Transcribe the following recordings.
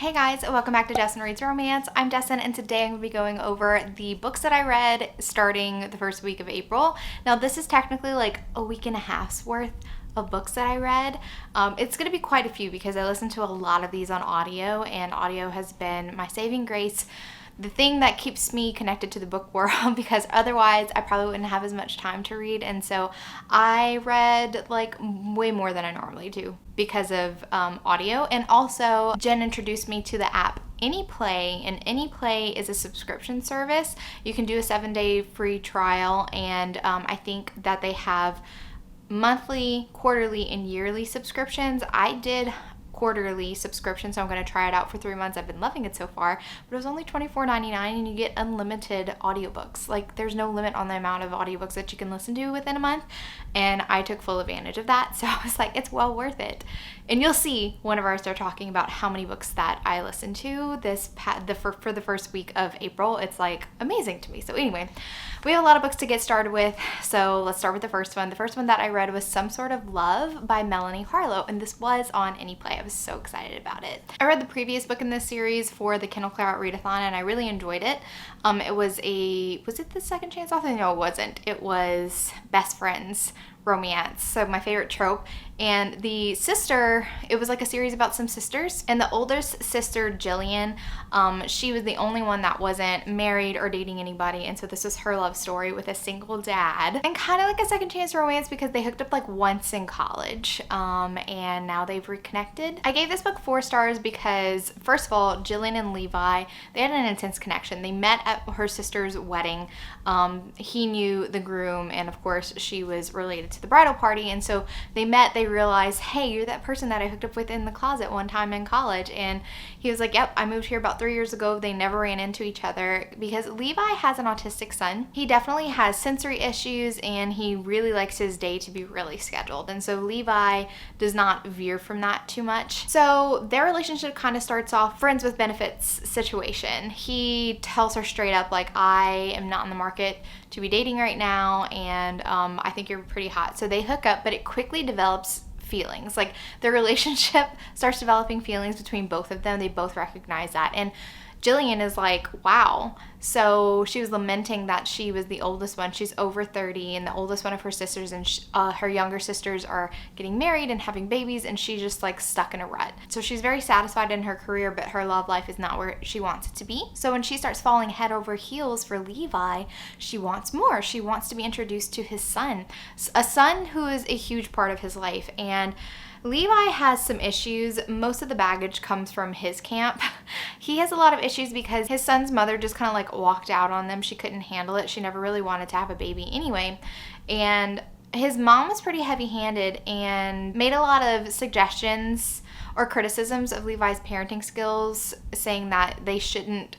Hey guys, welcome back to Destin Reads Romance. I'm Destin and today I'm going to be going over the books that I read starting the first week of April. Now this is technically like a week and a half's worth of books that I read. It's going to be quite a few because I listened to a lot of these on audio, and audio has been my saving grace, the thing that keeps me connected to the book world, because otherwise I probably wouldn't have as much time to read. And so I read like way more than I normally do because of audio. And also Jen introduced me to the app AnyPlay, and AnyPlay is a subscription service. You can do a 7-day free trial, and I think that they have monthly, quarterly, and yearly subscriptions. I did quarterly subscription, so I'm going to try it out for 3 months. I've been loving it so far, but it was only $24.99 and you get unlimited audiobooks. Like, there's no limit on the amount of audiobooks that you can listen to within a month, and I took full advantage of that. So I was like, it's well worth it. And you'll see whenever I start talking about how many books that I listened to for the first week of April. It's like amazing to me. So anyway, we have a lot of books to get started with, so let's start with the first one. The first one that I read was Some Sort of Love by Melanie Harlow, and this was on AnyPlay. I was so excited about it. I read the previous book in this series for the Kindle Clear Out Readathon, and I really enjoyed it. Was it the Second Chance Author? No, it wasn't. It was Best Friends romance, so my favorite trope. And the sister, it was like a series about some sisters, and the oldest sister, Jillian, she was the only one that wasn't married or dating anybody, and so this was her love story with a single dad, and kind of like a second chance romance because they hooked up like once in college, and now they've reconnected. I gave this book 4 stars because, first of all, Jillian and Levi, they had an intense connection. They met at her sister's wedding. He knew the groom, and of course she was related to the bridal party, and so they met. They realized, hey, you're that person that I hooked up with in the closet one time in college. And he was like, yep, I moved here about 3 years ago. They never ran into each other because Levi has an autistic son. He definitely has sensory issues, and he really likes his day to be really scheduled, and so Levi does not veer from that too much. So their relationship kind of starts off friends with benefits situation. He tells her straight up, like, I am not in the market to be dating right now, and I think you're pretty hot. So they hook up, but it quickly develops feelings. Like, their relationship starts developing feelings between both of them. They both recognize that, and Jillian is like, wow. So she was lamenting that she was the oldest one. She's over 30, and the oldest one of her sisters and her younger sisters are getting married and having babies, and she's just like stuck in a rut. So she's very satisfied in her career, but her love life is not where she wants it to be. So when she starts falling head over heels for Levi, she wants more. She wants to be introduced to his son, a son who is a huge part of his life. And Levi has some issues. Most of the baggage comes from his camp. He has a lot of issues because his son's mother just kind of like walked out on them. She couldn't handle it. She never really wanted to have a baby anyway. And his mom was pretty heavy-handed and made a lot of suggestions or criticisms of Levi's parenting skills, saying that they shouldn't,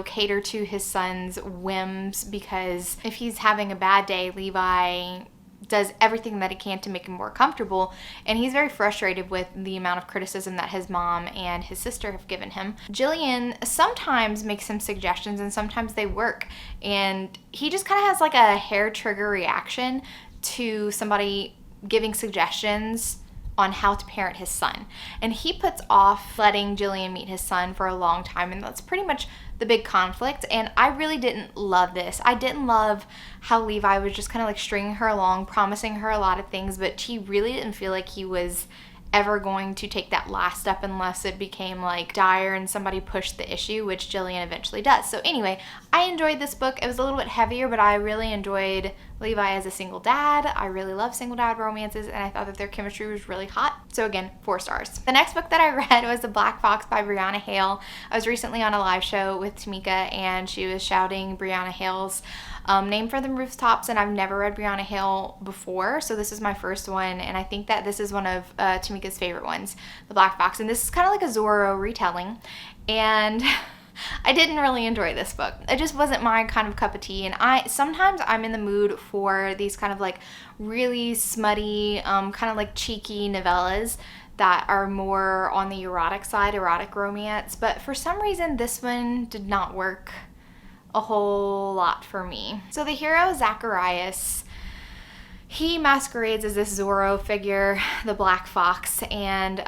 cater to his son's whims, because if he's having a bad day, Levi does everything that he can to make him more comfortable, and he's very frustrated with the amount of criticism that his mom and his sister have given him. Jillian sometimes makes some suggestions, and sometimes they work, and he just kind of has like a hair trigger reaction to somebody giving suggestions on how to parent his son. And he puts off letting Jillian meet his son for a long time, and that's pretty much the big conflict. And I really didn't love this. I didn't love how Levi was just kind of like stringing her along, promising her a lot of things, but he really didn't feel like he was ever going to take that last step unless it became like dire and somebody pushed the issue, which Jillian eventually does. So anyway, I enjoyed this book. It was a little bit heavier, but I really enjoyed Levi as a single dad. I really love single dad romances, and I thought that their chemistry was really hot. So again, 4 stars. The next book that I read was The Black Fox by Brianna Hale. I was recently on a live show with Tamika, and she was shouting Brianna Hale's name from the rooftops, and I've never read Brianna Hale before, so this is my first one, and I think that this is one of Tamika's favorite ones, The Black Fox, and this is kind of like a Zorro retelling, and I didn't really enjoy this book. It just wasn't my kind of cup of tea, and sometimes I'm in the mood for these kind of like really smutty, kind of like cheeky novellas that are more on the erotic side, erotic romance, but for some reason this one did not work a whole lot for me. So the hero, Zacharias, he masquerades as this Zorro figure, the Black Fox, and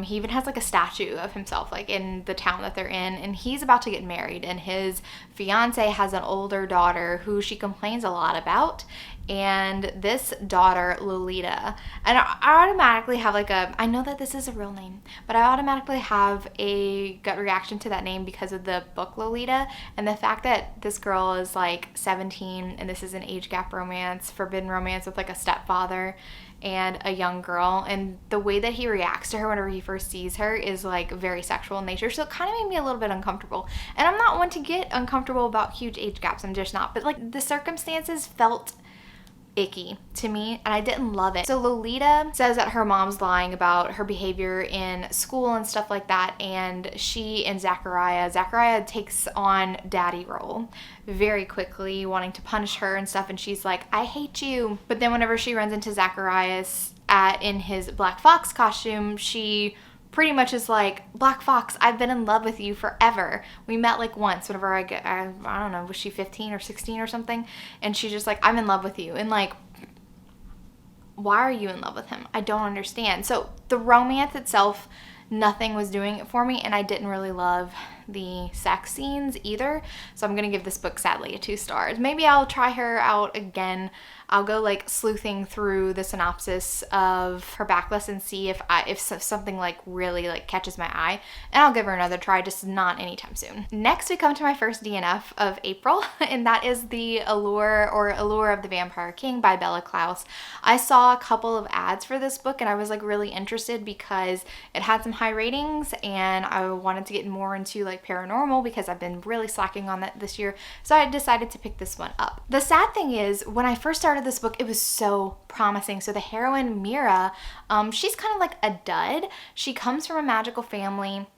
he even has like a statue of himself like in the town that they're in, and he's about to get married, and his fiance has an older daughter who she complains a lot about. And this daughter, Lolita, and I automatically have like I know that this is a real name, but I automatically have a gut reaction to that name because of the book Lolita, and the fact that this girl is like 17 and this is an age gap romance, forbidden romance with like a stepfather and a young girl, and the way that he reacts to her whenever he first sees her is like very sexual in nature, so it kind of made me a little bit uncomfortable. And I'm not one to get uncomfortable about huge age gaps, I'm just not, but like the circumstances felt icky to me and I didn't love it. So Lolita says that her mom's lying about her behavior in school and stuff like that, and she and Zachariah takes on daddy role very quickly, wanting to punish her and stuff, and she's like, I hate you. But then whenever she runs into Zacharias in his Black Fox costume, she pretty much is like, Black Fox, I've been in love with you forever. We met like once whenever I don't know, was she 15 or 16 or something? And she's just like, I'm in love with you. And like, why are you in love with him? I don't understand. So the romance itself, nothing was doing it for me, and I didn't really love the sex scenes either. So I'm gonna give this book sadly a 2 stars. Maybe I'll try her out again. I'll go like sleuthing through the synopsis of her backlist and see if something like really like catches my eye, and I'll give her another try, just not anytime soon. Next, we come to my first DNF of April, and that is the Allure of the Vampire King by Bella Klaus. I saw a couple of ads for this book and I was like really interested because it had some high ratings, and I wanted to get more into like paranormal because I've been really slacking on that this year, so I decided to pick this one up. The sad thing is, when I first started this book, it was so promising. So the heroine, Mira, she's kind of like a dud. She comes from a magical family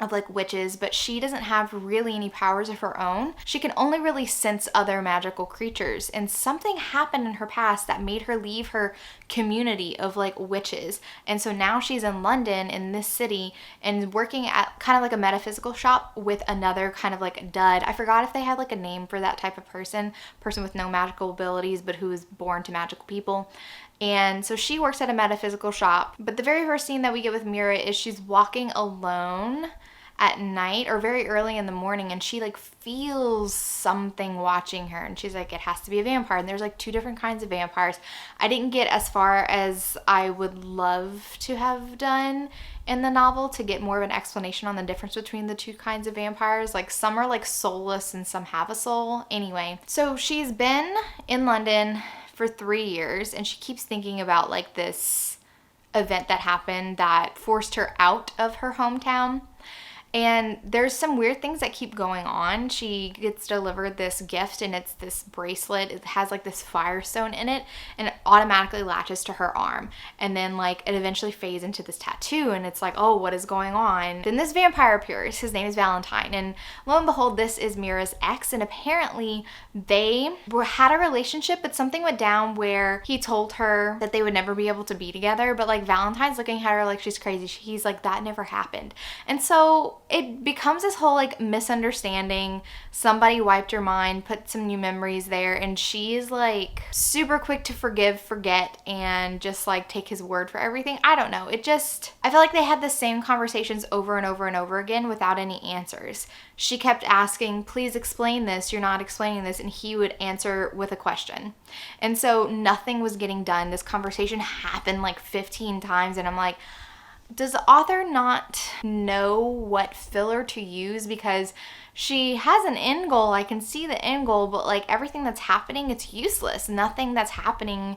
of like witches, but she doesn't have really any powers of her own. She can only really sense other magical creatures, and something happened in her past that made her leave her community of like witches. And so now she's in London, in this city, and working at kind of like a metaphysical shop with another kind of like dud. I forgot if they had like a name for that type of person with no magical abilities but who is born to magical people. And so she works at a metaphysical shop, but the very first scene that we get with Mira is she's walking alone at night or very early in the morning, and she like feels something watching her, and she's like, it has to be a vampire. And there's like 2 different kinds of vampires. I didn't get as far as I would love to have done in the novel to get more of an explanation on the difference between the 2 kinds of vampires. Like some are like soulless and some have a soul. Anyway, so she's been in London for 3 years, and she keeps thinking about like this event that happened that forced her out of her hometown. And there's some weird things that keep going on. She gets delivered this gift, and it's this bracelet. It has like this firestone in it, and it automatically latches to her arm. And then like it eventually fades into this tattoo, and it's like, oh, what is going on? Then this vampire appears. His name is Valentine, and lo and behold, this is Mira's ex, and apparently they had a relationship, but something went down where he told her that they would never be able to be together. But like Valentine's looking at her like she's crazy. He's like, that never happened. And so it becomes this whole like misunderstanding. Somebody wiped her mind, put some new memories there, and she's like super quick to forgive, forget, and just like take his word for everything. I don't know. I feel like they had the same conversations over and over and over again without any answers. She kept asking, please explain this, you're not explaining this, and he would answer with a question. And so nothing was getting done. This conversation happened like 15 times, and I'm like, does the author not know what filler to use? Because she has an end goal. I can see the end goal, but like everything that's happening, it's useless. Nothing that's happening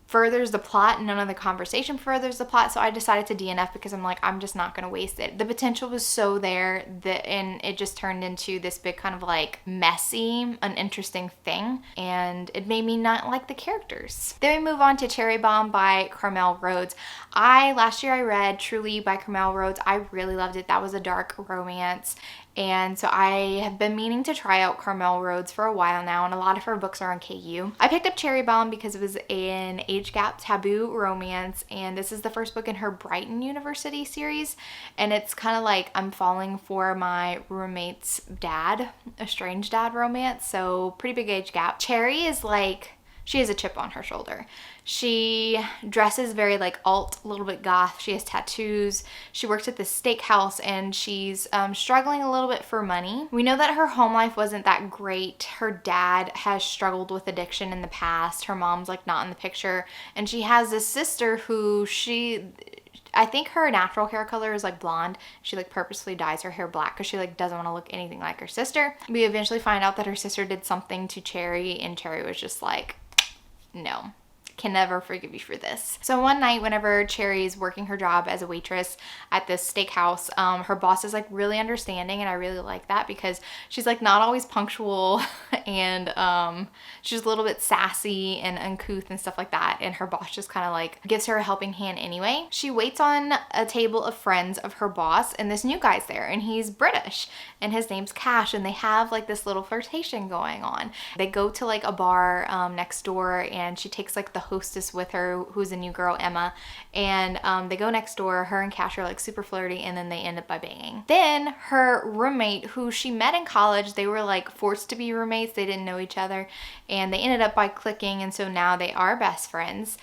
furthers the plot. None of the conversation furthers the plot. So I decided to DNF because I'm like, I'm just not going to waste it. The potential was so there and it just turned into this big kind of like messy, uninteresting thing. And it made me not like the characters. Then we move on to Cherry Bomb by Carmel Rhodes. Last year I read Truly by Carmel Rhodes. I really loved it. That was a dark romance. And so I have been meaning to try out Carmel Rhodes for a while now, and a lot of her books are on KU. I picked up Cherry Bomb because it was an age gap taboo romance, and this is the first book in her Brighton University series, and it's kind of like I'm falling for my roommate's dad, a strange dad romance, so pretty big age gap. Cherry is like, she has a chip on her shoulder. She dresses very like alt, a little bit goth. She has tattoos. She works at this steakhouse and she's struggling a little bit for money. We know that her home life wasn't that great. Her dad has struggled with addiction in the past. Her mom's like not in the picture. And she has this sister who I think her natural hair color is like blonde. She like purposely dyes her hair black because she like doesn't want to look anything like her sister. We eventually find out that her sister did something to Cherry and Cherry was just like, no, can never forgive you for this. So one night whenever Cherry's working her job as a waitress at this steakhouse, her boss is like really understanding, and I really like that because she's like not always punctual and she's a little bit sassy and uncouth and stuff like that, and her boss just kind of like gives her a helping hand anyway. She waits on a table of friends of her boss, and this new guy's there, and he's British and his name's Cash, and they have like this little flirtation going on. They go to like a bar next door, and she takes like the hostess with her, who's a new girl, Emma, and they go next door. Her and Cash are like super flirty, and then they end up by banging. Then her roommate, who she met in college, they were like forced to be roommates, they didn't know each other, and they ended up by clicking, and so now they are best friends.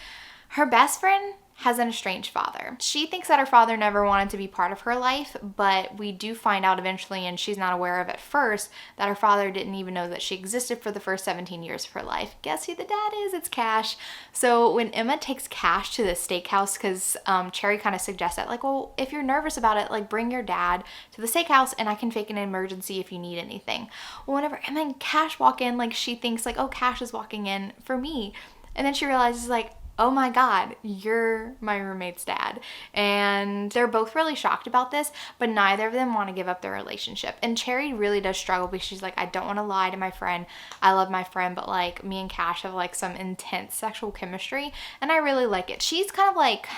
Her best friend has an estranged father. She thinks that her father never wanted to be part of her life, but we do find out eventually, and she's not aware of at first, that her father didn't even know that she existed for the first 17 years of her life. Guess who the dad is? It's Cash. So when Emma takes Cash to the steakhouse, because Cherry kind of suggests that, like, well, if you're nervous about it, like, bring your dad to the steakhouse and I can fake an emergency if you need anything. Well, whenever Emma and Cash walk in, like, she thinks, like, oh, Cash is walking in for me. And then she realizes, like, oh my God, you're my roommate's dad. And they're both really shocked about this, but neither of them want to give up their relationship. And Cherry really does struggle because she's like, I don't want to lie to my friend. I love my friend, but like me and Cash have like some intense sexual chemistry, and I really like it. She's kind of like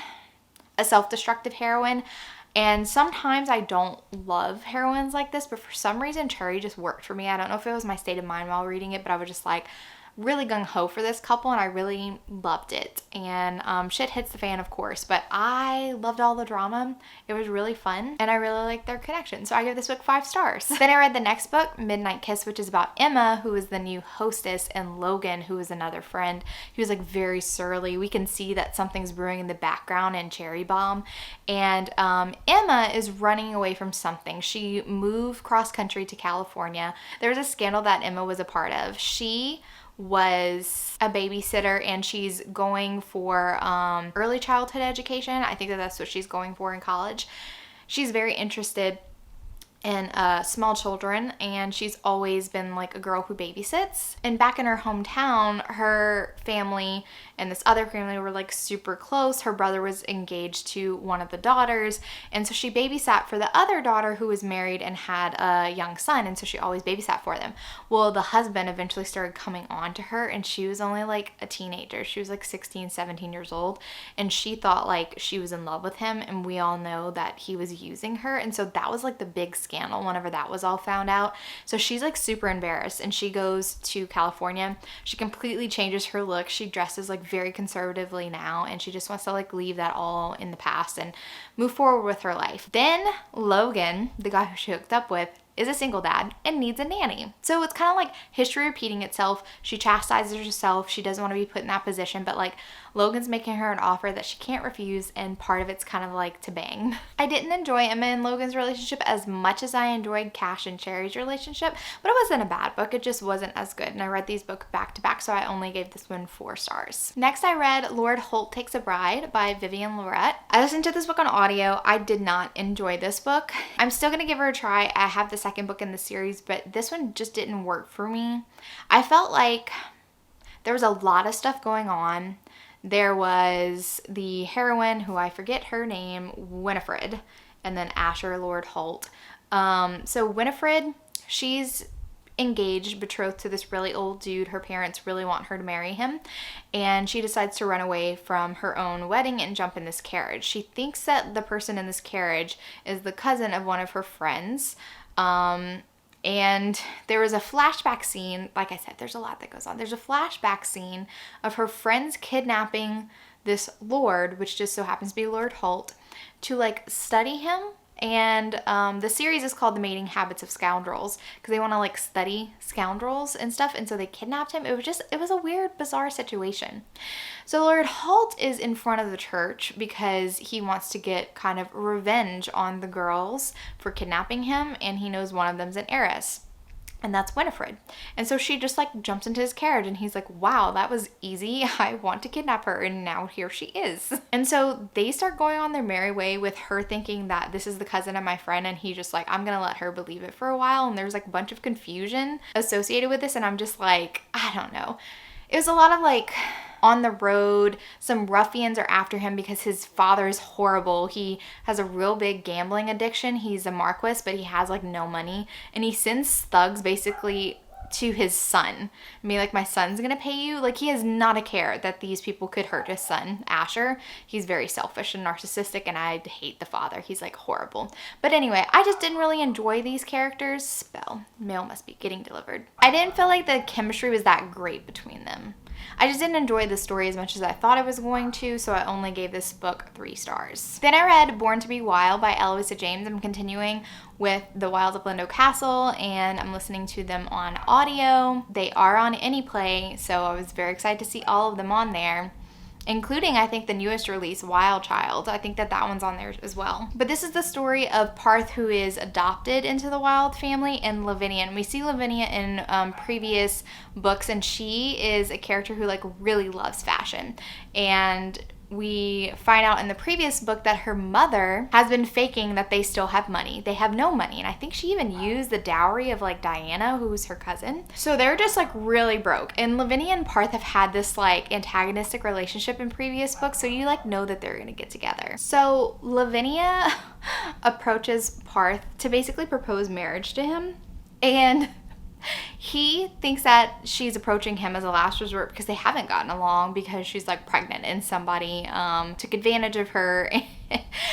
a self-destructive heroine. And sometimes I don't love heroines like this, but for some reason Cherry just worked for me. I don't know if it was my state of mind while reading it, but I was just like, really gung-ho for this couple, and I really loved it. And shit hits the fan, of course, but I loved all the drama. It was really fun, and I really liked their connection, so I give this book 5 stars. Then I read the next book, Midnight Kiss, which is about Emma, who is the new hostess, and Logan, who is another friend. He was like very surly. We can see that something's brewing in the background in Cherry Bomb, and Emma is running away from something. She moved cross-country to California. There was a scandal that Emma was a part of. She was a babysitter, and she's going for early childhood education. I think that's what she's going for in college. She's very interested in small children, and she's always been like a girl who babysits. And back in her hometown, her family and this other family were like super close. Her brother was engaged to one of the daughters, and so she babysat for the other daughter who was married and had a young son, and so she always babysat for them. Well, the husband eventually started coming on to her, and she was only like a teenager. She was like 16, 17 years old, and she thought like she was in love with him, and we all know that he was using her. And so that was like the big scandal whenever that was all found out. So she's like super embarrassed, and she goes to California. She completely changes her look. She dresses like very conservatively now, and she just wants to like leave that all in the past and move forward with her life. Then Logan, the guy who she hooked up with, is a single dad and needs a nanny. So it's kind of like history repeating itself. She chastises herself. She doesn't want to be put in that position, but like Logan's making her an offer that she can't refuse, and part of it's kind of like to bang. I didn't enjoy Emma and Logan's relationship as much as I enjoyed Cash and Cherry's relationship, but it wasn't a bad book. It just wasn't as good, and I read these books back to back, so I only gave this one 4 stars. Next, I read Lord Holt Takes a Bride by Vivian Lorette. I listened to this book on audio. I did not enjoy this book. I'm still gonna give her a try. I have the second book in the series, but this one just didn't work for me. I felt like there was a lot of stuff going on. There was the heroine, who I forget her name, Winifred, and then Asher, Lord Holt. So Winifred, she's engaged, betrothed to this really old dude. Her parents really want her to marry him, and she decides to run away from her own wedding and jump in this carriage. She thinks that the person in this carriage is the cousin of one of her friends. And there was a flashback scene. Like I said, there's a lot that goes on. There's a flashback scene of her friends kidnapping this lord, which just so happens to be Lord Holt, to like study him And the series is called The Mating Habits of Scoundrels because they want to like study scoundrels and stuff. And so they kidnapped him. It was a weird, bizarre situation. So Lord Holt is in front of the church because he wants to get kind of revenge on the girls for kidnapping him. And he knows one of them's an heiress. And that's Winifred. And so she just like jumps into his carriage and he's like, wow, that was easy. I want to kidnap her. And now here she is. And so they start going on their merry way with her thinking that this is the cousin of my friend. And he just like, I'm going to let her believe it for a while. And there's like a bunch of confusion associated with this. And I'm just like, I don't know. It was a lot of like on the road, some ruffians are after him because his father is horrible. He has a real big gambling addiction. He's a marquis, but he has like no money. And he sends thugs basically to his son. I mean, like, my son's gonna pay you. Like, he has not a care that these people could hurt his son, Asher. He's very selfish and narcissistic, and I hate the father. He's like horrible. But anyway, I just didn't really enjoy these characters. Spell, mail must be getting delivered. I didn't feel like the chemistry was that great between them. I just didn't enjoy the story as much as I thought I was going to, so I only gave this book 3 stars. Then I read Born to be Wild by Eloisa James. I'm continuing with The Wilds of Lindo Castle, and I'm listening to them on audio. They are on AnyPlay, so I was very excited to see all of them on there, including, I think, the newest release, Wild Child. I think that one's on there as well. But this is the story of Parth, who is adopted into the Wild family, and Lavinia. And we see Lavinia in previous books, and she is a character who like really loves fashion. And we find out in the previous book that her mother has been faking that they still have money. They have no money. And I think she even used the dowry of like Diana, who's her cousin. So they're just like really broke. And Lavinia and Parth have had this like antagonistic relationship in previous books. So you like know that they're going to get together. So Lavinia approaches Parth to basically propose marriage to him. And he thinks that she's approaching him as a last resort because they haven't gotten along, because she's like pregnant and somebody took advantage of her.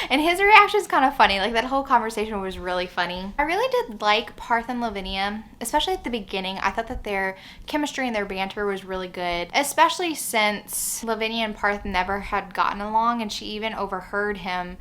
And his reaction is kind of funny. Like, that whole conversation was really funny. I really did like Parth and Lavinia, especially at the beginning. I thought that their chemistry and their banter was really good, especially since Lavinia and Parth never had gotten along, and she even overheard him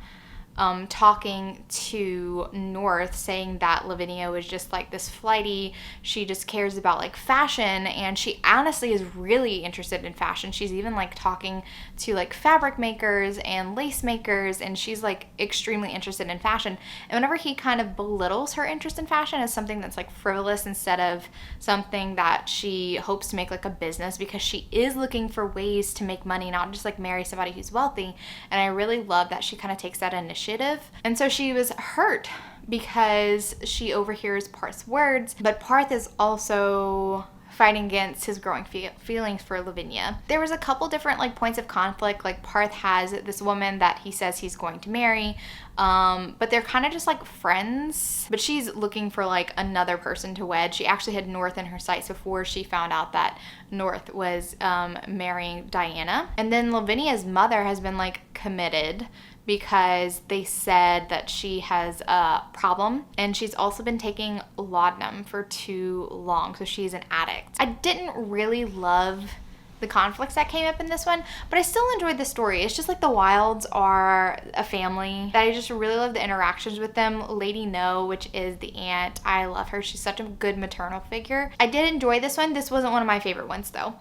talking to North, saying that Lavinia was just like this flighty, she just cares about like fashion, and she honestly is really interested in fashion. She's even like talking to like fabric makers and lace makers, and she's like extremely interested in fashion. And whenever he kind of belittles her interest in fashion as something that's like frivolous instead of something that she hopes to make like a business, because she is looking for ways to make money, not just like marry somebody who's wealthy. And I really love that she kind of takes that initiative. And so she was hurt because she overhears Parth's words, but Parth is also fighting against his growing feelings for Lavinia. There was a couple different like points of conflict. Like, Parth has this woman that he says he's going to marry, but they're kind of just like friends, but she's looking for like another person to wed. She actually had North in her sights before she found out that North was marrying Diana. And then Lavinia's mother has been like committed because they said that she has a problem, and she's also been taking laudanum for too long, so she's an addict. I didn't really love the conflicts that came up in this one, but I still enjoyed the story. It's just like the Wilds are a family that I just really love the interactions with them. Lady No, which is the aunt, I love her. She's such a good maternal figure. I did enjoy this one. This wasn't one of my favorite ones though.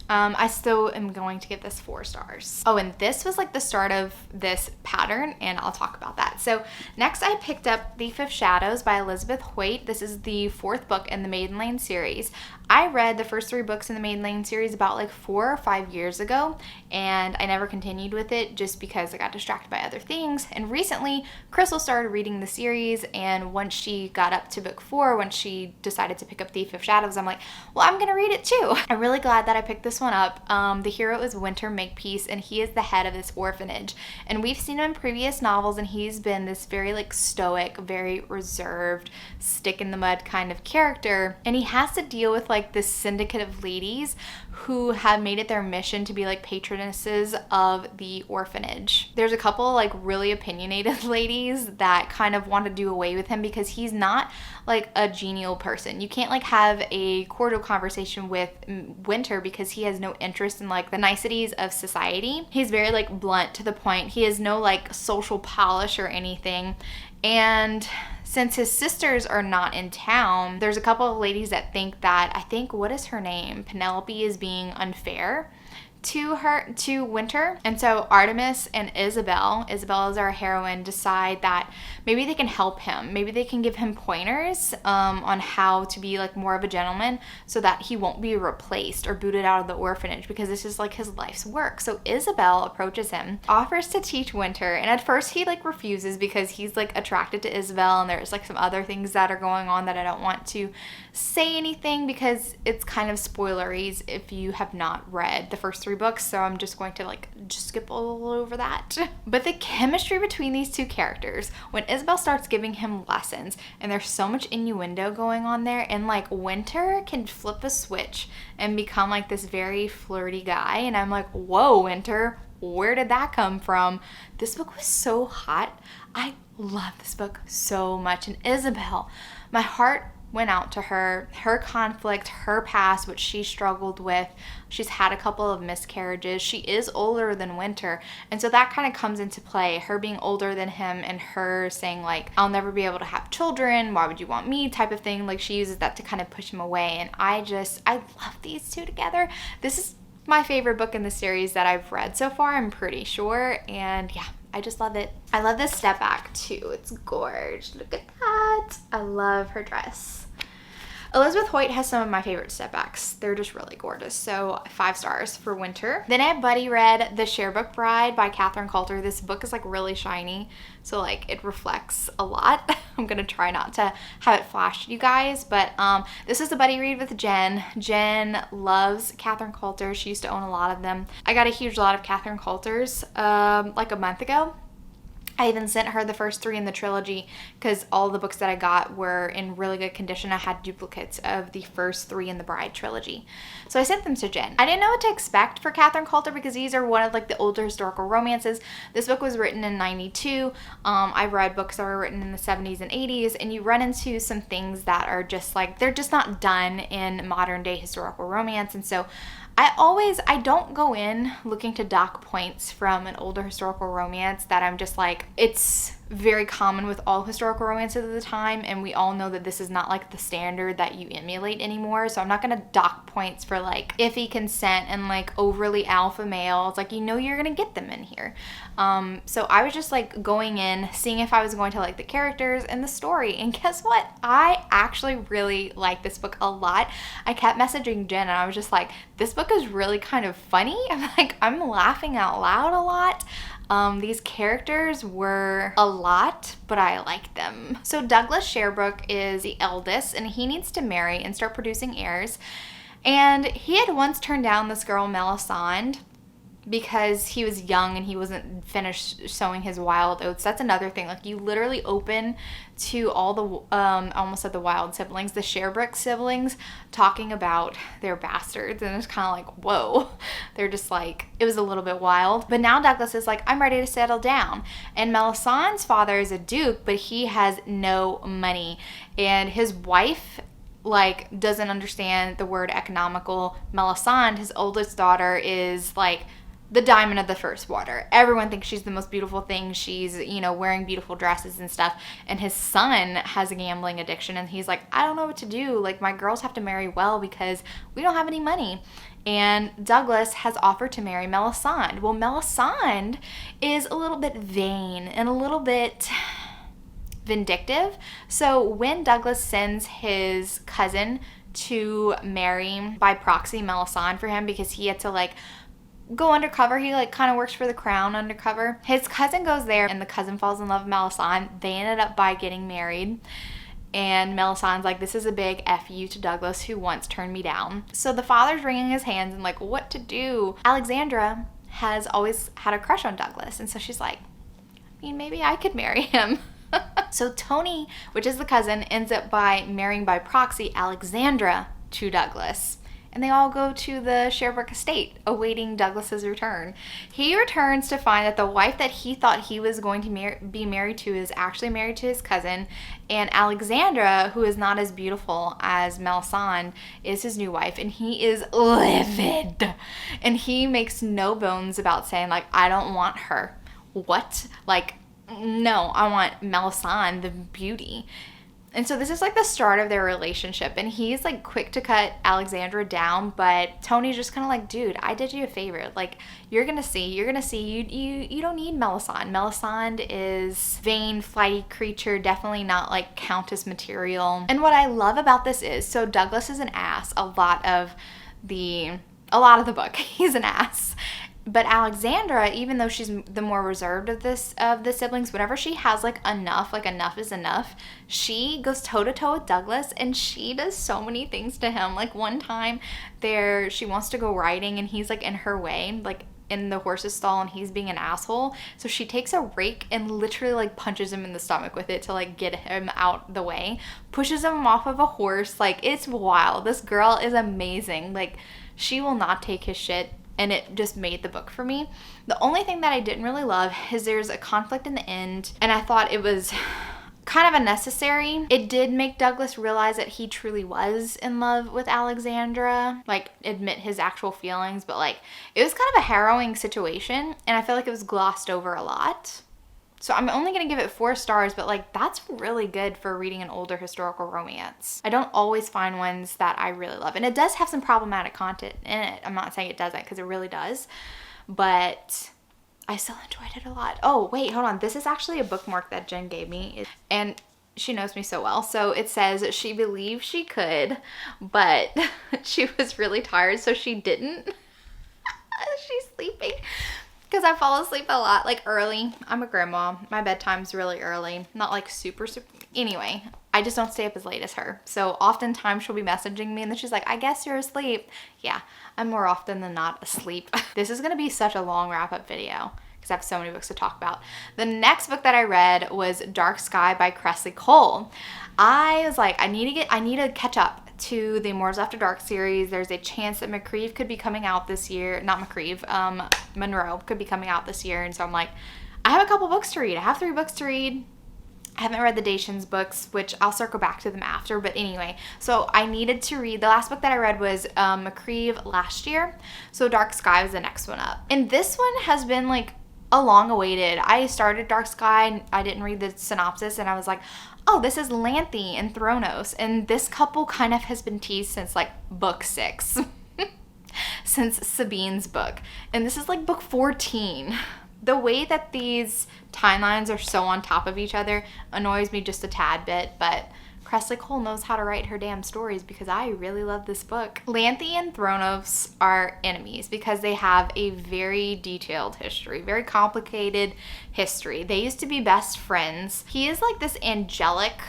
I still am going to give this 4 stars. Oh, and this was like the start of this pattern, and I'll talk about that. So next I picked up Thief of Shadows by Elizabeth Hoyt. This is the 4th book in the Maiden Lane series. I read the first 3 books in the Maiden Lane series about like 4 or 5 years ago, and I never continued with it just because I got distracted by other things. And recently, Crystal started reading the series, and once she got up to book 4, when she decided to pick up Thief of Shadows, I'm like, well, I'm gonna read it too. I'm really glad that I picked this one up. The hero is Winter Makepeace, and he is the head of this orphanage. And we've seen him in previous novels, and he's been this very like stoic, very reserved, stick in the mud kind of character. And he has to deal with like this syndicate of ladies who have made it their mission to be like patronesses of the orphanage. There's a couple like really opinionated ladies that kind of want to do away with him because he's not like a genial person. You can't like have a cordial conversation with Winter because he has no interest in like the niceties of society. He's very like blunt to the point. He has no like social polish or anything. And since his sisters are not in town, there's a couple of ladies that think that, what is her name? Penelope is being unfair to Winter. And so Artemis and Isabel is our heroine, decide that maybe they can help him. Maybe they can give him pointers on how to be like more of a gentleman so that he won't be replaced or booted out of the orphanage, because this is like his life's work. So Isabel approaches him, offers to teach Winter, and at first he like refuses because he's like attracted to Isabel, and there's like some other things that are going on that I don't want to say anything because it's kind of spoileries if you have not read the first 3 books, so I'm just going to just skip all over that. But the chemistry between these two characters, when Isabel starts giving him lessons, and there's so much innuendo going on there, and like Winter can flip a switch and become like this very flirty guy, and I'm like, whoa, Winter, where did that come from? This book was so hot. I love this book so much. And Isabel, my heart went out to her conflict, her past, which she struggled with. She's had a couple of miscarriages. She is older than Winter, and so that kind of comes into play, her being older than him and her saying like, I'll never be able to have children, why would you want me, type of thing. Like, she uses that to kind of push him away, and I love these two together. This is my favorite book in the series that I've read so far, I'm pretty sure, and yeah, I just love it. I love this step back too. It's gorgeous. Look at that. I love her dress. Elizabeth Hoyt has some of my favorite step backs. They're just really gorgeous. So 5 stars for Winter. Then I buddy read The Sharebook Bride by Catherine Coulter. This book is like really shiny, so like it reflects a lot. I'm gonna try not to have it flash to you guys, but this is a buddy read with Jen. Jen loves Catherine Coulter. She used to own a lot of them. I got a huge lot of Catherine Coulter's like a month ago. I even sent her the first 3 in the trilogy because all the books that I got were in really good condition. I had duplicates of the first 3 in the Bride trilogy. So I sent them to Jen. I didn't know what to expect for Catherine Coulter because these are one of like the older historical romances. This book was written in 92. I've read books that were written in the 70s and 80s, and you run into some things that are just like, they're just not done in modern day historical romance. And so I don't go in looking to dock points from an older historical romance that I'm just like, it's very common with all historical romances of the time, and we all know that this is not like the standard that you emulate anymore. So I'm not gonna dock points for like iffy consent and like overly alpha males. Like, you know, you're gonna get them in here. So I was just like going in, seeing if I was going to like the characters and the story, and guess what? I actually really like this book a lot. I kept messaging Jen and I was just like, this book is really kind of funny. I'm laughing out loud a lot. These characters were a lot, but I like them. So Douglas Sherbrooke is the eldest, and he needs to marry and start producing heirs. And he had once turned down this girl, Melisande, because he was young and he wasn't finished sowing his wild oats. That's another thing. Like, you literally open to all the, I almost said the wild siblings, the Sherbrooke siblings, talking about their bastards. And it's kind of like, whoa. They're just like, it was a little bit wild. But now Douglas is like, I'm ready to settle down. And Melisandre's father is a duke, but he has no money. And his wife like doesn't understand the word economical. Melisande, his oldest daughter, is like the diamond of the first water. Everyone thinks she's the most beautiful thing. She's, you know, wearing beautiful dresses and stuff. And his son has a gambling addiction, and he's like, I don't know what to do. Like, my girls have to marry well because we don't have any money. And Douglas has offered to marry Melisande. Well, Melisande is a little bit vain and a little bit vindictive. So when Douglas sends his cousin to marry by proxy Melisande for him, because he had to like go undercover, he like kind of works for the crown undercover, his cousin goes there and the cousin falls in love with Melisande. They ended up by getting married, and Melisande's like, this is a big F you to Douglas, who once turned me down. So the father's wringing his hands and like, what to do? Alexandra has always had a crush on Douglas, and so she's like, I mean, maybe I could marry him. So Tony, which is the cousin, ends up by marrying by proxy Alexandra to Douglas. And they all go to the Sherbrooke estate, awaiting Douglas's return. He returns to find that the wife that he thought he was going to be married to is actually married to his cousin. And Alexandra, who is not as beautiful as Melisande, is his new wife. And he is livid. And he makes no bones about saying, like, I don't want her. What? Like, No, I want Melisande, the beauty. And so this is like the start of their relationship, and he's like quick to cut Alexandra down, but Tony's just kind of like, dude, I did you a favor. Like, you're gonna see, you don't need Melisande. Melisande is vain, flighty creature, definitely not like countess material. And what I love about this is, so Douglas is an ass a lot of the book. He's an ass. But Alexandra, even though she's the more reserved of the siblings, whenever she has like enough is enough, she goes toe to toe with Douglas, and she does so many things to him. Like one time she wants to go riding and he's like in her way, like in the horse's stall, and he's being an asshole. So she takes a rake and literally like punches him in the stomach with it to like get him out the way, pushes him off of a horse. Like, it's wild. This girl is amazing. Like, she will not take his shit. And it just made the book for me. The only thing that I didn't really love is there's a conflict in the end, and I thought it was kind of unnecessary. It did make Douglas realize that he truly was in love with Alexandra, like admit his actual feelings, but like it was kind of a harrowing situation, and I feel like it was glossed over a lot. So I'm only going to give it 4 stars, but like that's really good for reading an older historical romance. I don't always find ones that I really love. And it does have some problematic content in it. I'm not saying it doesn't, because it really does. But I still enjoyed it a lot. Oh, wait, hold on. This is actually a bookmark that Jen gave me. And she knows me so well. So it says she believed she could, but she was really tired, so she didn't. She's sleeping. Because I fall asleep a lot, like early. I'm a grandma. My bedtime's really early. Not like super. Anyway, I just don't stay up as late as her. So oftentimes she'll be messaging me and then she's like, I guess you're asleep. Yeah, I'm more often than not asleep. This is going to be such a long wrap-up video because I have so many books to talk about. The next book that I read was Dark Sky by Cressley Cole. I was like, I need to catch up to the Moors After Dark series. There's a chance that McCreeve could be coming out this year. Not McCreeve, Monroe could be coming out this year. And so I'm like, I have a couple books to read. I have 3 books to read. I haven't read the Dations books, which I'll circle back to them after. But anyway, so I needed to read. The last book that I read was McCreeve last year. So Dark Sky was the next one up. And this one has been like a long awaited. I started Dark Sky and I didn't read the synopsis, and I was like, oh, this is Lanthe and Thronos. And this couple kind of has been teased since like book 6. Since Sabine's book. And this is like book 14. The way that these timelines are so on top of each other annoys me just a tad bit, but Cressley Cole knows how to write her damn stories because I really love this book. Lanthe and Thronos are enemies because they have a very detailed history, very complicated history. They used to be best friends. He is like this angelic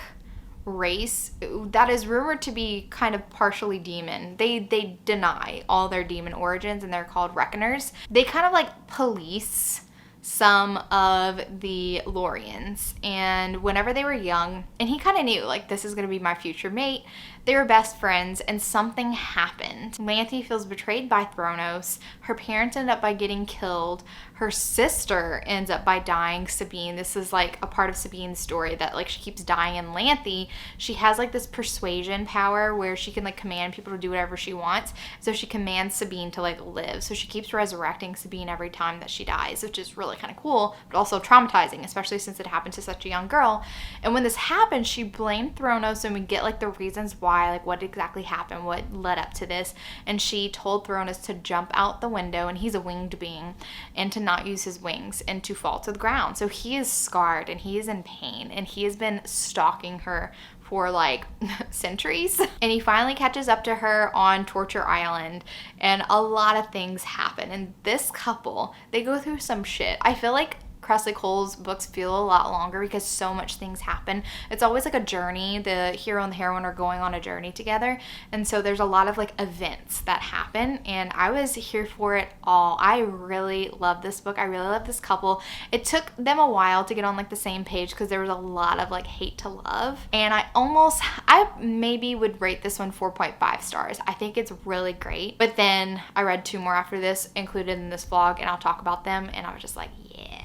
race that is rumored to be kind of partially demon. They deny all their demon origins, and they're called Reckoners. They kind of like police some of the Lorians, and whenever they were young, and he kind of knew like this is going to be my future mate, they were best friends, and something happened. Lanthe feels betrayed by Thronos. Her parents end up by getting killed. Her sister ends up by dying, Sabine. This is like a part of Sabine's story that like she keeps dying. And Lanthe, she has like this persuasion power where she can like command people to do whatever she wants. So she commands Sabine to like live. So she keeps resurrecting Sabine every time that she dies, which is really kind of cool, but also traumatizing, especially since it happened to such a young girl. And when this happened, she blamed Thronos, and we get like the reasons why, like what exactly happened, what led up to this. And she told Thronos to jump out the window, and he's a winged being, and to not use his wings and to fall to the ground. So he is scarred and he is in pain, and he has been stalking her for like centuries. And he finally catches up to her on Torture Island, and a lot of things happen. And this couple, they go through some shit. I feel like Cressley Cole's books feel a lot longer because so much things happen. It's always like a journey. The hero and the heroine are going on a journey together. And so there's a lot of like events that happen, and I was here for it all. I really love this book. I really love this couple. It took them a while to get on like the same page because there was a lot of like hate to love. And I maybe would rate this one 4.5 stars. I think it's really great. But then I read 2 more after this included in this vlog, and I'll talk about them. And I was just like, yeah.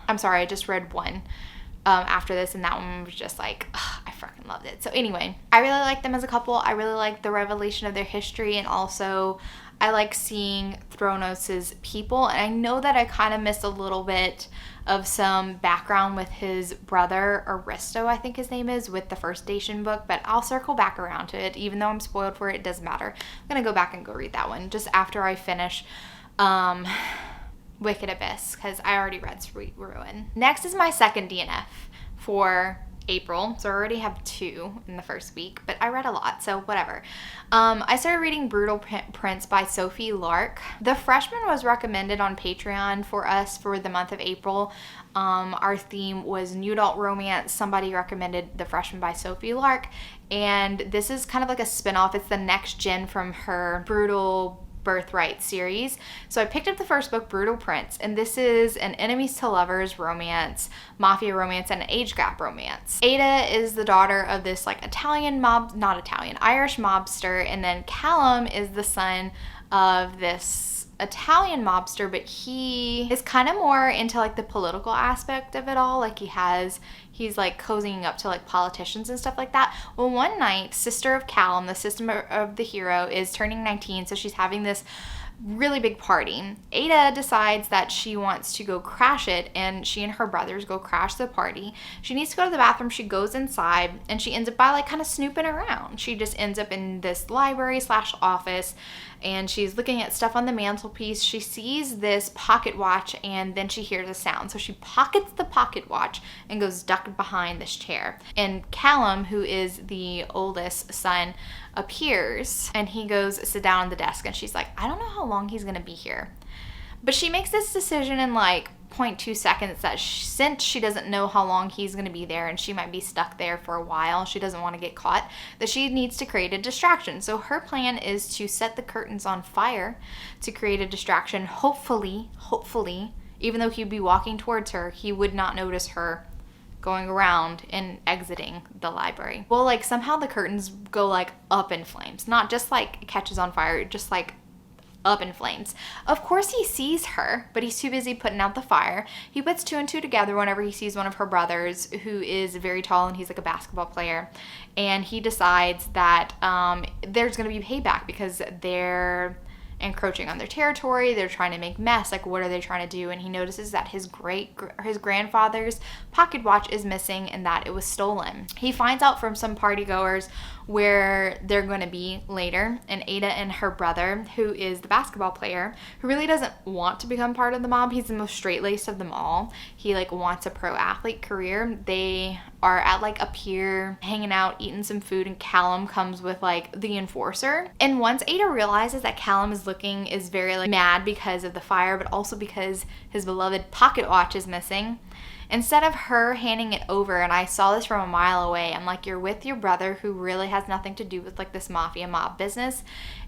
I'm sorry, I just read one after this, and that one was just like, ugh, I fucking loved it. So anyway, I really like them as a couple. I really like the revelation of their history, and also I like seeing Thronos' people, and I know that I kind of missed a little bit of some background with his brother, Aristo, I think his name is, with the first Dacian book, but I'll circle back around to it. Even though I'm spoiled for it, it doesn't matter. I'm going to go back and go read that one just after I finish Wicked Abyss, because I already read Sweet Ruin. Next is my second DNF for April, so I already have 2 in the first week, but I read a lot, so whatever. I started reading Brutal Prince by Sophie Lark. The Freshman was recommended on Patreon for us for the month of April. Our theme was new adult romance. Somebody recommended The Freshman by Sophie Lark, and this is kind of like a spin-off. It's the next gen from her Brutal Birthright series. So I picked up the first book, Brutal Prince, and this is an enemies to lovers romance, mafia romance, and an age gap romance. Ada is the daughter of this like Irish mobster, and then Callum is the son of this Italian mobster, but he is kind of more into like the political aspect of it all. Like he's like cozying up to like politicians and stuff like that. Well, one night, sister of Callum, the sister of the hero, is turning 19, so she's having this really big party. Ada decides that she wants to go crash it, and she and her brothers go crash the party. She needs to go to the bathroom. She goes inside, and she ends up by like kind of snooping around. She just ends up in this library/office, and she's looking at stuff on the mantelpiece. She sees this pocket watch, and then she hears a sound. So she pockets the pocket watch and goes ducked behind this chair. And Callum, who is the oldest son, appears, and he goes sit down on the desk, and she's like, I don't know how long he's gonna be here. But she makes this decision in like 0.2 seconds that since she doesn't know how long he's going to be there, and she might be stuck there for a while, she doesn't want to get caught, that she needs to create a distraction. So her plan is to set the curtains on fire to create a distraction. Hopefully, even though he'd be walking towards her, he would not notice her going around and exiting the library. Well, like somehow the curtains go like up in flames. Not just like it catches on fire, just like up in flames. Of course he sees her, but he's too busy putting out the fire. He puts 2 and 2 together whenever he sees one of her brothers, who is very tall and he's like a basketball player. And he decides that there's going to be payback because they're encroaching on their territory. They're trying to make mess. Like, what are they trying to do? And he notices that his grandfather's pocket watch is missing and that it was stolen. He finds out from some party goers where they're going to be later, and Ada and her brother, who is the basketball player, who really doesn't want to become part of the mob. He's the most straight-laced of them all. He like wants a pro athlete career. They are at like a pier hanging out, eating some food, and Callum comes with like the enforcer. And once Ada realizes that Callum is very like mad because of the fire, but also because his beloved pocket watch is missing, instead of her handing it over, and I saw this from a mile away, I'm like, you're with your brother who really has nothing to do with like this mafia mob business,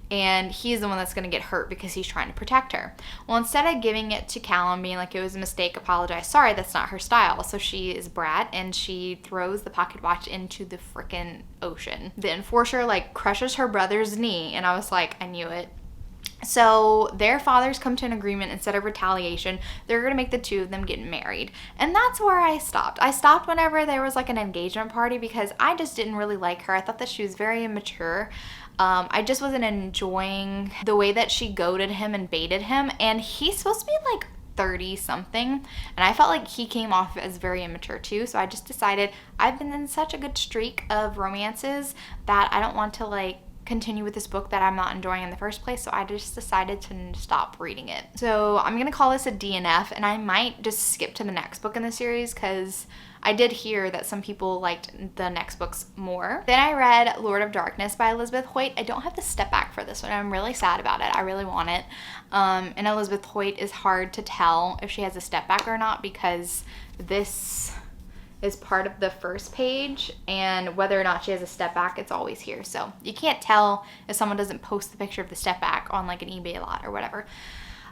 and he's the one that's going to get hurt because he's trying to protect her. Well, instead of giving it to Callum, being like, it was a mistake, apologize, sorry, that's not her style. So she is brat, and she throws the pocket watch into the frickin' ocean. The enforcer like crushes her brother's knee, and I was like, I knew it. So their fathers come to an agreement. Instead of retaliation, they're going to make the 2 of them get married. And that's where I stopped. I stopped whenever there was like an engagement party because I just didn't really like her. I thought that she was very immature. I just wasn't enjoying the way that she goaded him and baited him. And he's supposed to be like 30 something, and I felt like he came off as very immature too. So I just decided I've been in such a good streak of romances that I don't want to like continue with this book that I'm not enjoying in the first place, so I just decided to stop reading it. So I'm gonna call this a DNF, and I might just skip to the next book in the series because I did hear that some people liked the next books more. Then I read Lord of Darkness by Elizabeth Hoyt. I don't have the step back for this one. I'm really sad about it. I really want it. And Elizabeth Hoyt is hard to tell if she has a step back or not because this is part of the first page, and whether or not she has a step back, it's always here. So you can't tell if someone doesn't post the picture of the step back on like an eBay lot or whatever.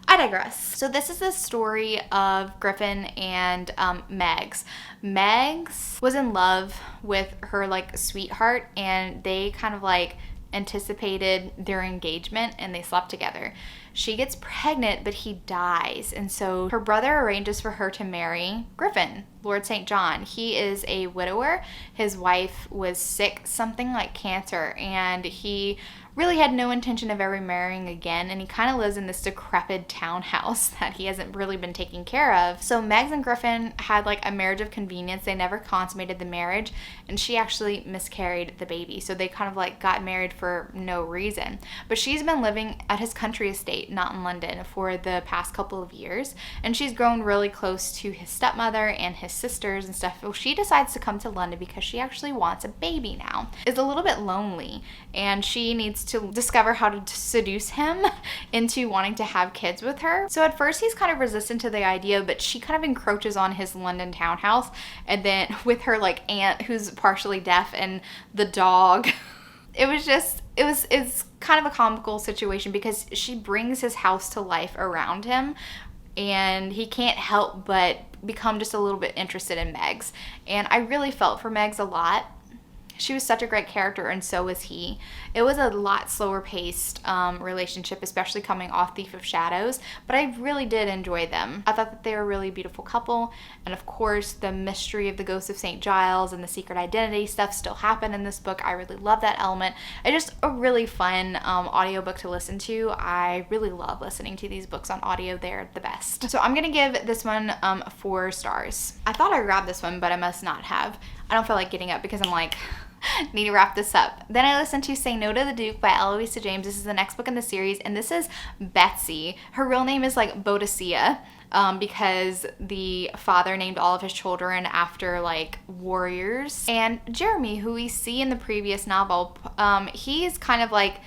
I digress. So this is the story of Griffin and Megs. Megs was in love with her like sweetheart, and they kind of like anticipated their engagement, and they slept together. She gets pregnant, but he dies. And so her brother arranges for her to marry Griffin, Lord St. John. He is a widower. His wife was sick, something like cancer, and he really had no intention of ever marrying again, and he kind of lives in this decrepit townhouse that he hasn't really been taking care of. So Megs and Griffin had like a marriage of convenience. They never consummated the marriage, and she actually miscarried the baby. So they kind of like got married for no reason. But she's been living at his country estate, not in London, for the past couple of years, and she's grown really close to his stepmother and his sisters and stuff. Well, she decides to come to London because she actually wants a baby now. Is a little bit lonely, and she needs to discover how to seduce him into wanting to have kids with her. So at first he's kind of resistant to the idea, but she kind of encroaches on his London townhouse, and then with her like aunt who's partially deaf and the dog. It's kind of a comical situation because she brings his house to life around him, and he can't help but become just a little bit interested in Megs. And I really felt for Megs a lot. She was such a great character, and so was he. It was a lot slower paced relationship, especially coming off Thief of Shadows, but I really did enjoy them. I thought that they were a really beautiful couple, and of course the mystery of the ghost of St. Giles and the secret identity stuff still happen in this book. I really love that element. It's just a really fun audiobook to listen to. I really love listening to these books on audio. They're the best. So I'm gonna give this one 4 stars. I thought I grabbed this one, but I must not have. I don't feel like getting up because I'm like, need to wrap this up. Then I listened to Say No to the Duke by Eloisa James. This is the next book in the series, and this is Betsy. Her real name is like Boadicea, because the father named all of his children after like warriors. And Jeremy, who we see in the previous novel, he's kind of like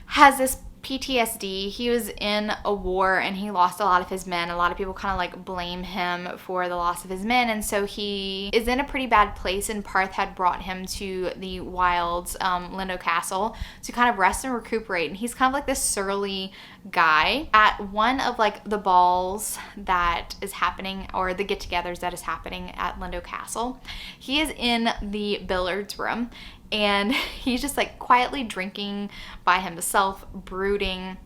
has this PTSD. He was in a war and he lost a lot of his men. A lot of people kind of like blame him for the loss of his men, and so he is in a pretty bad place, and Parth had brought him to the wilds, Lindo Castle, to kind of rest and recuperate. And he's kind of like this surly guy. At one of like the balls that is happening, or the get-togethers that is happening at Lindo Castle, he is in the billiards room, and he's just like quietly drinking by himself, brooding,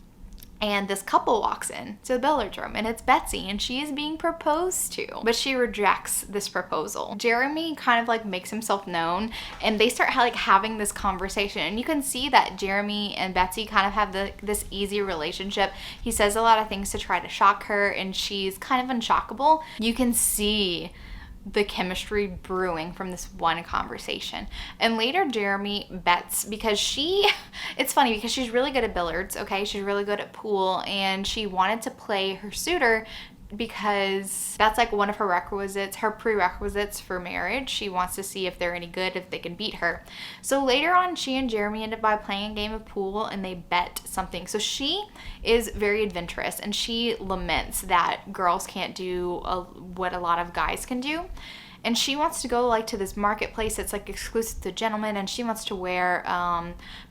and this couple walks in to the billiards room, and it's Betsy, and she is being proposed to, but she rejects this proposal. Jeremy kind of like makes himself known, and they start like having this conversation, and you can see that Jeremy and Betsy kind of have this easy relationship. He says a lot of things to try to shock her, and she's kind of unshockable. You can see the chemistry brewing from this one conversation. And later Jeremy bets, because it's funny because she's really good at billiards, okay? She's really good at pool, and she wanted to play her suitor because that's like one of her prerequisites for marriage. She wants to see if they're any good, if they can beat her. So later on, she and Jeremy end up by playing a game of pool, and they bet something. So she is very adventurous, and she laments that girls can't do what a lot of guys can do. And she wants to go like to this marketplace that's like exclusive to gentlemen, and she wants to wear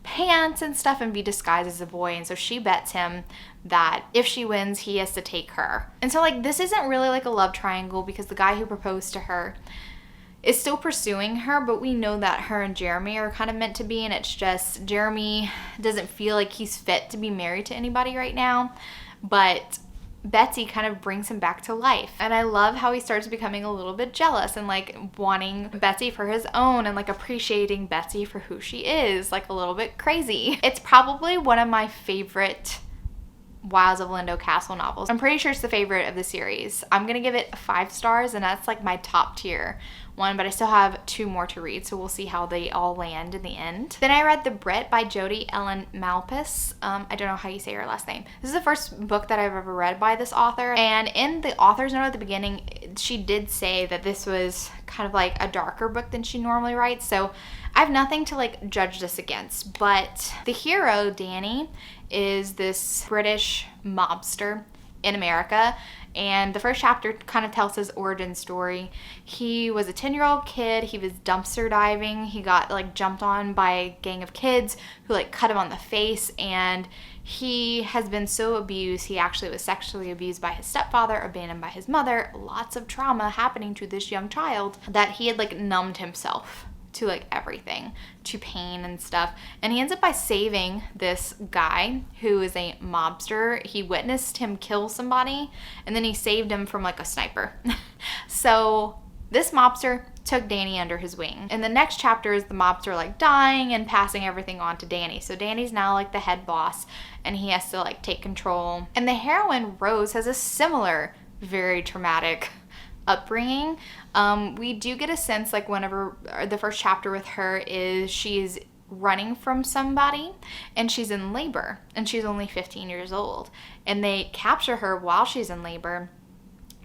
pants and stuff and be disguised as a boy. And so she bets him that if she wins, he has to take her. And so like this isn't really like a love triangle, because the guy who proposed to her is still pursuing her, but we know that her and Jeremy are kind of meant to be, and it's just Jeremy doesn't feel like he's fit to be married to anybody right now, but Betsy kind of brings him back to life. And I love how he starts becoming a little bit jealous and like wanting Betsy for his own, and like appreciating Betsy for who she is, like a little bit crazy. It's probably one of my favorite Wilds of Lindo Castle novels. I'm pretty sure it's the favorite of the series. I'm gonna give it 5 stars, and that's like my top tier one, but I still have 2 more to read, so we'll see how they all land in the end. Then I read The Brit by Jodi Ellen Malpass. I don't know how you say her last name. This is the first book that I've ever read by this author, and in the author's note at the beginning, she did say that this was kind of like a darker book than she normally writes, so I have nothing to like judge this against. But the hero, Danny, is this British mobster in America, and the first chapter kind of tells his origin story. He was a 10-year-old kid. He was dumpster diving. He got like jumped on by a gang of kids who like cut him on the face, and he has been so abused. He actually was sexually abused by his stepfather, abandoned by his mother, lots of trauma happening to this young child, that he had like numbed himself to like everything, to pain and stuff. And he ends up by saving this guy who is a mobster. He witnessed him kill somebody, and then he saved him from like a sniper. So this mobster took Danny under his wing. And the next chapter is the mobster like dying and passing everything on to Danny. So Danny's now like the head boss, and he has to like take control. And the heroine, Rose, has a similar very traumatic upbringing. We do get a sense, like whenever the first chapter with her is she's running from somebody and she's in labor and she's only 15 years old, and they capture her while she's in labor.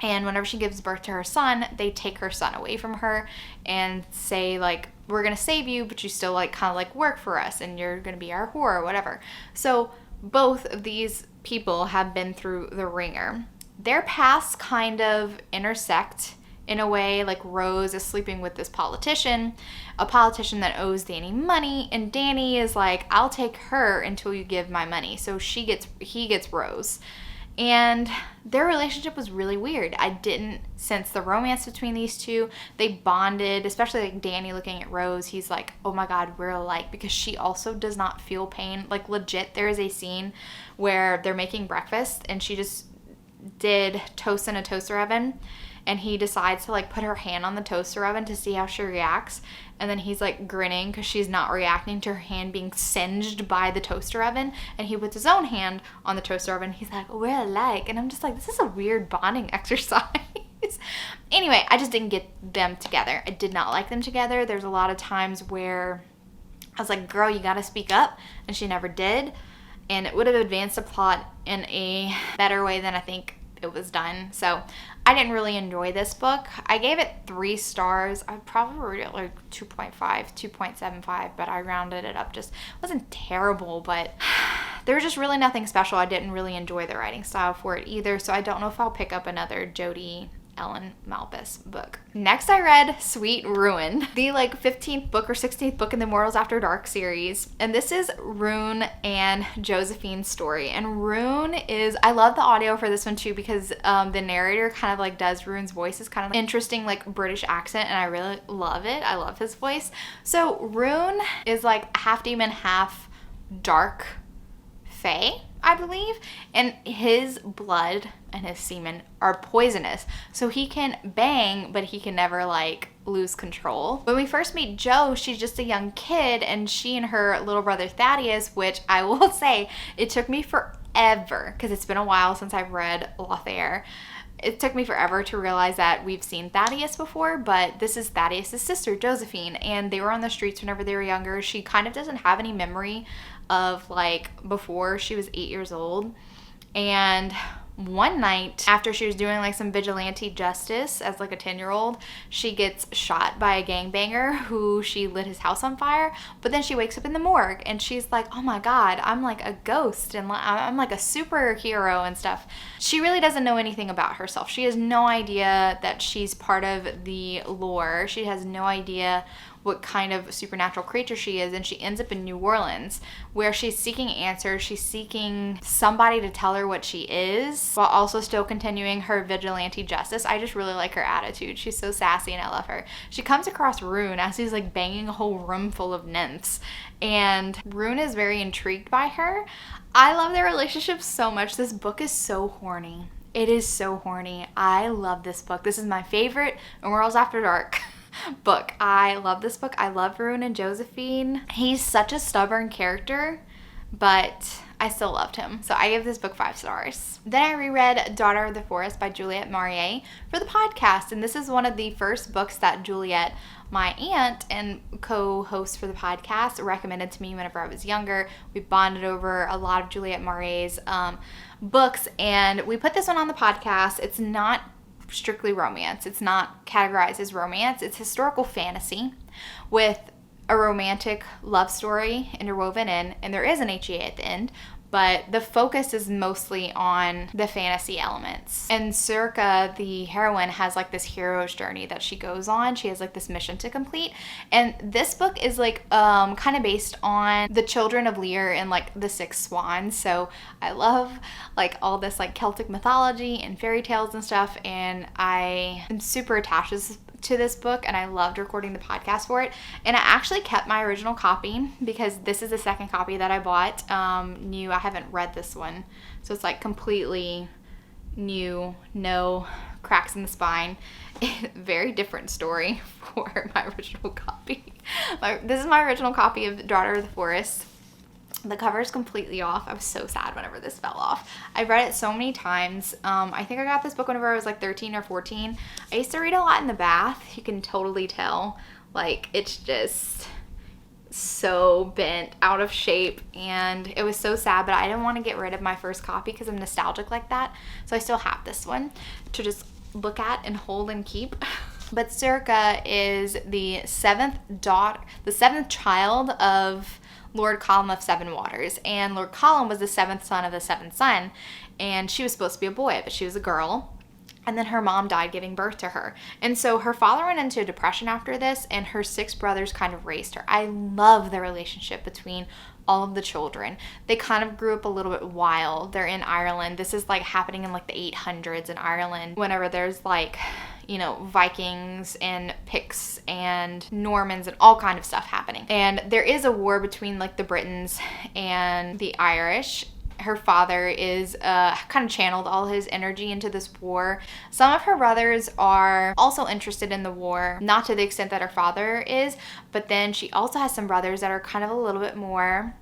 And whenever she gives birth to her son, they take her son away from her and say like, we're going to save you, but you still like kind of like work for us and you're going to be our whore or whatever. So both of these people have been through the ringer. Their paths kind of intersect in a way. Like Rose is sleeping with this politician, a politician that owes Danny money, and Danny is like, I'll take her until you give my money. So he gets Rose. And their relationship was really weird. I didn't sense the romance between these two. They bonded, especially like Danny looking at Rose. He's like, oh my God, we're alike, because she also does not feel pain. Like legit, there is a scene where they're making breakfast and she just did toast in a toaster oven, and he decides to like put her hand on the toaster oven to see how she reacts, and then he's like grinning because she's not reacting to her hand being singed by the toaster oven, and he puts his own hand on the toaster oven. He's like, we're alike. And I'm just like, this is a weird bonding exercise. Anyway, I just didn't get them together. I did not like them together. There's a lot of times where I was like, girl, you gotta speak up, and she never did. And it would have advanced the plot in a better way than I think it was done. So I didn't really enjoy this book. I gave it 3 stars. I'd probably rate it like 2.5, 2.75, but I rounded it up. Just wasn't terrible, but there was just really nothing special. I didn't really enjoy the writing style for it either, so I don't know if I'll pick up another Jodi Ellen Malpass book. Next, I read Sweet Ruin, the like 15th book or 16th book in the Mortals After Dark series. And this is Rune and Josephine's story. And Rune is, I love the audio for this one too, because the narrator kind of like does Rune's voice. It's kind of like interesting like British accent, and I really love it. I love his voice. So Rune is like half demon, half dark fae, I believe, and his blood and his semen are poisonous. So he can bang, but he can never like lose control. When we first meet Jo, she's just a young kid, and she and her little brother Thaddeus, which I will say, it took me forever, because it's been a while since I've read Lothair. It took me forever to realize that we've seen Thaddeus before, but this is Thaddeus' sister, Josephine, and they were on the streets whenever they were younger. She kind of doesn't have any memory of like before she was 8 years old. And one night, after she was doing like some vigilante justice as like a 10-year-old, she gets shot by a gangbanger who she lit his house on fire. But then she wakes up in the morgue and she's like, oh my God, I'm like a ghost and I'm like a superhero and stuff. She really doesn't know anything about herself. She has no idea that she's part of the lore. She has no idea what kind of supernatural creature she is, and she ends up in New Orleans where she's seeking answers. She's seeking somebody to tell her what she is while also still continuing her vigilante justice. I just really like her attitude. She's so sassy and I love her. She comes across Rune as he's like banging a whole room full of nymphs, and Rune is very intrigued by her. I love their relationship so much. This book is so horny. It is so horny. I love this book. This is my favorite Mortals After Dark book. I love this book. I love Rune and Josephine. He's such a stubborn character, but I still loved him. So I gave this book 5 stars. Then I reread Daughter of the Forest by Juliette Marier for the podcast. And this is one of the first books that Juliette, my aunt and co-host for the podcast, recommended to me whenever I was younger. We bonded over a lot of Juliette Marier's books, and we put this one on the podcast. It's not strictly romance. It's not categorized as romance. It's historical fantasy with a romantic love story interwoven in, and there is an HEA at the end, but the focus is mostly on the fantasy elements. And Circa, the heroine, has like this hero's journey that she goes on. She has like this mission to complete. And this book is like kind of based on the children of Lear and like the 6 swans. So I love like all this like Celtic mythology and fairy tales and stuff, and I am super attached to this book, and I loved recording the podcast for it. And I actually kept my original copy because this is the second copy that I bought. New. I haven't read this one, so it's like completely new, no cracks in the spine. Very different story for my original copy. This is my original copy of Daughter of the Forest. The cover is completely off. I was so sad whenever this fell off. I've read it so many times. I think I got this book whenever I was like 13 or 14. I used to read a lot in the bath. You can totally tell. Like, it's just so bent, out of shape, and it was so sad, but I didn't want to get rid of my first copy because I'm nostalgic like that. So I still have this one to just look at and hold and keep. But Circa is the seventh child of Lord Column of Seven Waters, and Lord Column was the seventh son of the seventh son, and she was supposed to be a boy, but she was a girl. And then her mom died giving birth to her. And so her father went into a depression after this, and her 6 brothers kind of raised her. I love the relationship between all of the children. They kind of grew up a little bit wild. They're in Ireland. This is like happening in like the 800s in Ireland, whenever there's like, you know, Vikings and Picts and Normans and all kind of stuff happening. And there is a war between like the Britons and the Irish. Her father is kind of channeled all his energy into this war. Some of her brothers are also interested in the war, not to the extent that her father is, but then she also has some brothers that are kind of a little bit more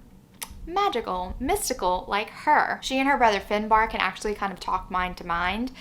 magical, mystical like her. She and her brother Finbar can actually kind of talk mind to mind,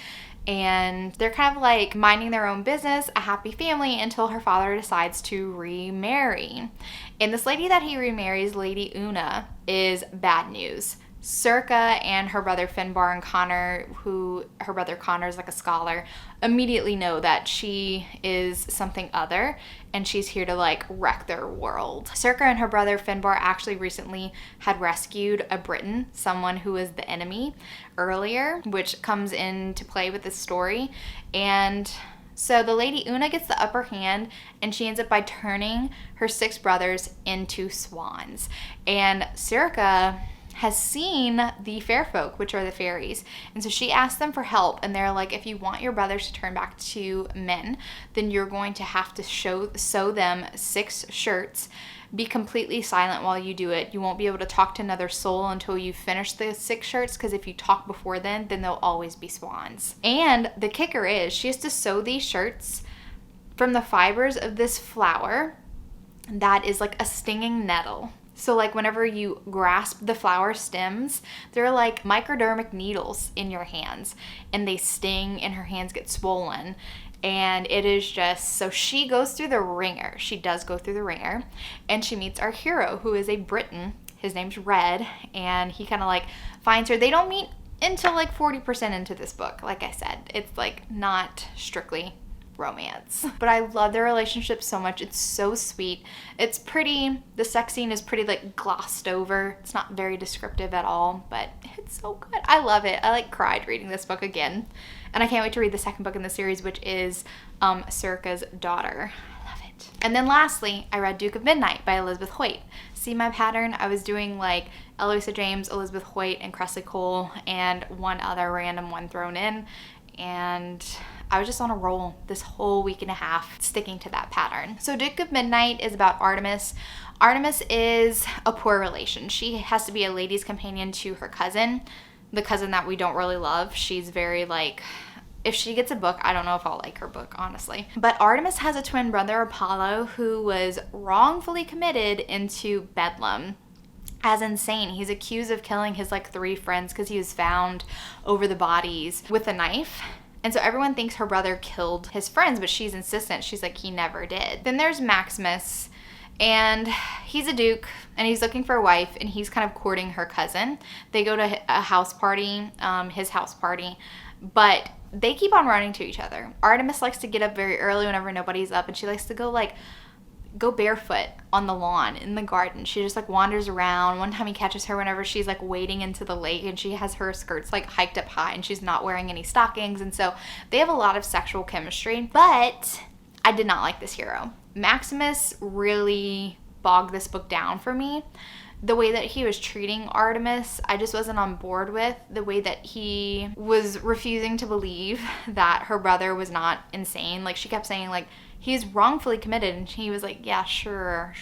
and they're kind of like minding their own business, a happy family, until her father decides to remarry. And this lady that he remarries, Lady Una, is bad news. Circa and her brother Finbar and Connor, who her brother Connor is like a scholar, immediately know that she is something other, and she's here to like wreck their world. Circa and her brother Finbar actually recently had rescued a Briton, someone who was the enemy earlier, which comes into play with this story. And so the Lady Una gets the upper hand, and she ends up by turning her 6 brothers into swans. And Circa has seen the fair folk, which are the fairies, and so she asked them for help, and they're like, if you want your brothers to turn back to men, then you're going to have to sew them 6 shirts. Be completely silent while you do it. You won't be able to talk to another soul until you finish the 6 shirts, because if you talk before then they'll always be swans. And the kicker is she has to sew these shirts from the fibers of this flower that is like a stinging nettle. So like whenever you grasp the flower stems, they're like microdermic needles in your hands, and they sting and her hands get swollen. And it is just, so she goes through the ringer. She does go through the ringer, and she meets our hero, who is a Briton. His name's Red, and he kind of like finds her. They don't meet until like 40% into this book. Like I said, it's like not strictly romance, but I love their relationship so much. It's so sweet. It's pretty, the sex scene is pretty like glossed over. It's not very descriptive at all, but it's so good. I love it. I like cried reading this book again, and I can't wait to read the second book in the series, which is Circa's Daughter. I love it. And then lastly, I read Duke of Midnight by Elizabeth Hoyt. See my pattern? I was doing like Eloisa James, Elizabeth Hoyt, and Cressley Cole, and one other random one thrown in, and I was just on a roll this whole week and a half sticking to that pattern. So Duke of Midnight is about Artemis. Artemis is a poor relation. She has to be a lady's companion to her cousin, the cousin that we don't really love. She's very like, if she gets a book, I don't know if I'll like her book, honestly. But Artemis has a twin brother, Apollo, who was wrongfully committed into Bedlam as insane. He's accused of killing his like 3 friends because he was found over the bodies with a knife. And so everyone thinks her brother killed his friends, but she's insistent. She's like, he never did. Then there's Maximus, and he's a duke, and he's looking for a wife, and he's kind of courting her cousin. They go to a house party, his house party, but they keep on running to each other. Artemis likes to get up very early whenever nobody's up, and she likes to go barefoot on the lawn in the garden. She just like wanders around. One time he catches her whenever she's like wading into the lake, and she has her skirts like hiked up high, and she's not wearing any stockings, and so they have a lot of sexual chemistry. But I did not like this hero. Maximus really bogged this book down for me. The way that he was treating Artemis, I just wasn't on board with. The way that he was refusing to believe that her brother was not insane. Like, she kept saying like, he's wrongfully committed. And he was like, yeah, sure.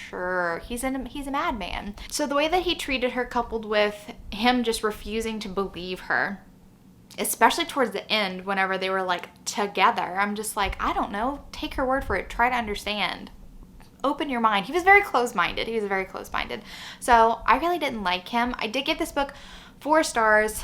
He's a madman. So the way that he treated her, coupled with him just refusing to believe her, especially towards the end whenever they were like together, I'm just like, I don't know, take her word for it, try to understand, open your mind. He was very close-minded. So I really didn't like him. I did give this book 4 stars.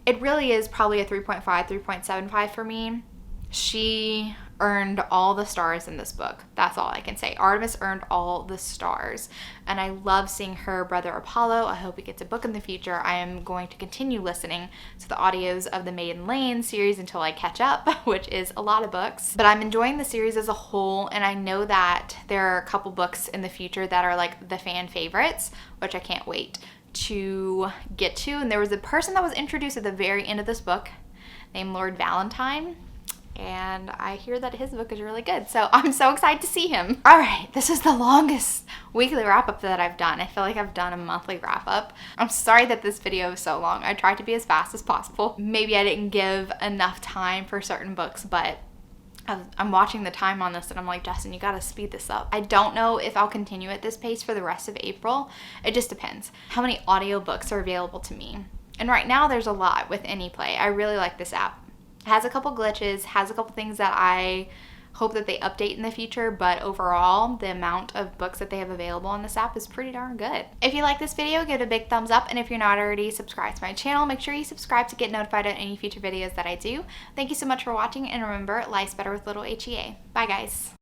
It really is probably a 3.5, 3.75 for me. She earned all the stars in this book. That's all I can say. Artemis earned all the stars. And I love seeing her brother Apollo. I hope he gets a book in the future. I am going to continue listening to the audios of the Maiden Lane series until I catch up, which is a lot of books. But I'm enjoying the series as a whole, and I know that there are a couple books in the future that are like the fan favorites, which I can't wait to get to. And there was a person that was introduced at the very end of this book named Lord Valentine, and I hear that his book is really good, so I'm so excited to see him. All right, this is the longest weekly wrap-up that I've done. I feel like I've done a monthly wrap-up. I'm sorry that this video is so long. I tried to be as fast as possible. Maybe I didn't give enough time for certain books, but I'm watching the time on this and I'm like, Justin, you gotta speed this up. I don't know if I'll continue at this pace for the rest of April. It just depends how many audiobooks are available to me. And right now there's a lot with AnyPlay. I really like this app. It has a couple glitches, has a couple things that I hope that they update in the future, but overall, the amount of books that they have available on this app is pretty darn good. If you like this video, give it a big thumbs up, and if you're not already subscribed to my channel, make sure you subscribe to get notified of any future videos that I do. Thank you so much for watching, and remember, life's better with little HEA. Bye, guys.